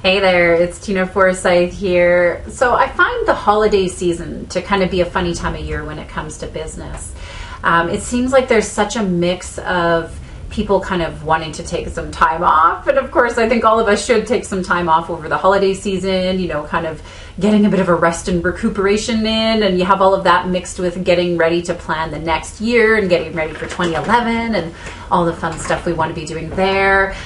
Hey there, it's Tina Forsyth here. So I find the holiday season to kind of be a funny time of year when it comes to business. It seems like there's such a mix of people kind of wanting to take some time off. And of course, I think all of us should take some time off over the holiday season, you know, kind of getting a bit of a rest and recuperation in. And you have all of that mixed with getting ready to plan the next year and getting ready for 2011 and all the fun stuff we want to be doing there.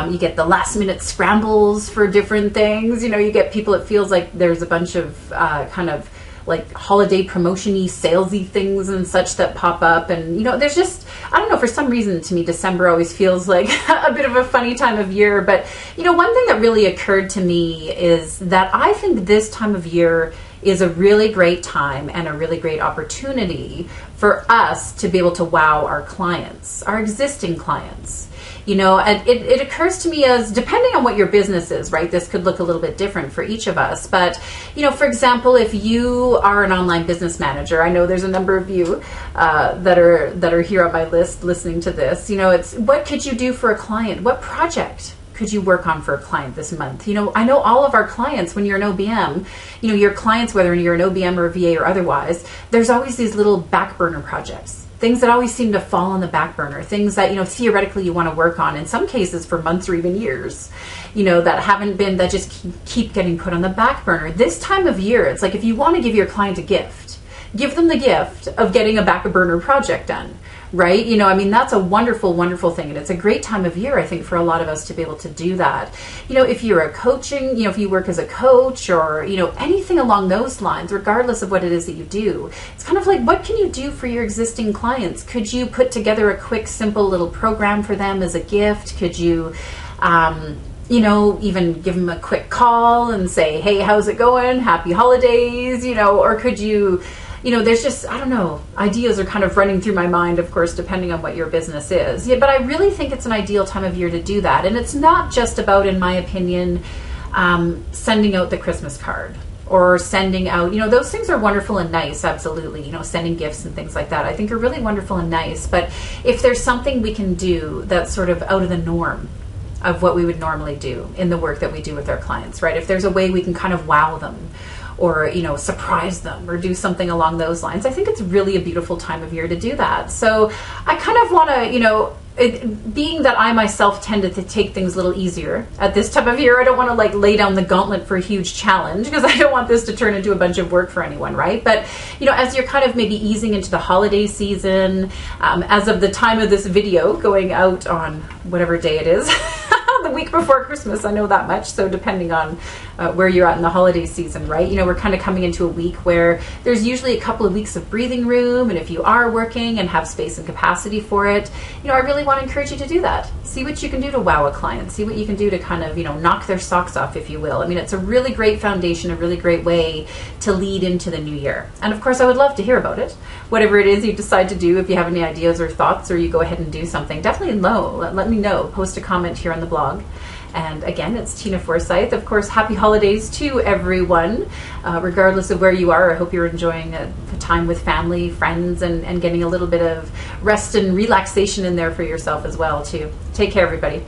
You get the last minute scrambles for different things. You know, you get people, it feels like there's a bunch of kind of like holiday promotion-y, salesy things and such that pop up. And, you know, there's just, I don't know, for some reason to me, December always feels like a bit of a funny time of year. But, you know, one thing that really occurred to me is that I think this time of year is a really great time and a really great opportunity for us to be able to wow our clients, our existing clients. You know, and it occurs to me as, depending on what your business is, right, this could look a little bit different for each of us. But, you know, for example, if you are an online business manager, I know there's a number of you that are here on my list listening to this. You know, it's what could you do for a client? What project could you work on for a client this month? You know, I know all of our clients, when you're an OBM, you know, your clients, whether you're an OBM or a VA or otherwise, there's always these little back burner projects. Things that always seem to fall on the back burner, things that, you know, theoretically you want to work on, in some cases for months or even years, you know, that just keep getting put on the back burner. This time of year, it's like if you want to give your client a gift, give them the gift of getting a back burner project done, right? You know, I mean, that's a wonderful, wonderful thing. And it's a great time of year, I think, for a lot of us to be able to do that. You know, if you're a coaching, you know, if you work as a coach or, you know, anything along those lines, regardless of what it is that you do, it's kind of like, what can you do for your existing clients? Could you put together a quick, simple little program for them as a gift? Could you, you know, even give them a quick call and say, hey, how's it going? Happy holidays, you know, or could you, you know, there's just, I don't know, ideas are kind of running through my mind, of course, depending on what your business is. Yeah, but I really think it's an ideal time of year to do that. And it's not just about, in my opinion, sending out the Christmas card or sending out, you know, those things are wonderful and nice, absolutely. You know, sending gifts and things like that, I think are really wonderful and nice. But if there's something we can do that's sort of out of the norm of what we would normally do in the work that we do with our clients, right? If there's a way we can kind of wow them, or, you know, surprise them or do something along those lines, I think it's really a beautiful time of year to do that. So I kind of want to, you know, being that I myself tended to take things a little easier at this time of year, I don't want to like lay down the gauntlet for a huge challenge, because I don't want this to turn into a bunch of work for anyone, right? But, you know, as you're kind of maybe easing into the holiday season, as of the time of this video going out on whatever day it is, the week before Christmas, I know that much. So depending on where you're at in the holiday season, right? You know, we're kind of coming into a week where there's usually a couple of weeks of breathing room. And if you are working and have space and capacity for it, you know, I really want to encourage you to do that. See what you can do to wow a client. See what you can do to kind of, you know, knock their socks off, if you will. I mean, it's a really great foundation, a really great way to lead into the new year. And of course, I would love to hear about it. Whatever it is you decide to do, if you have any ideas or thoughts, or you go ahead and do something, definitely let me know. Post a comment here on the blog. And again, it's Tina Forsyth. Of course, happy holidays to everyone, regardless of where you are. I hope you're enjoying a time with family, friends, and getting a little bit of rest and relaxation in there for yourself as well, too. Take care, everybody.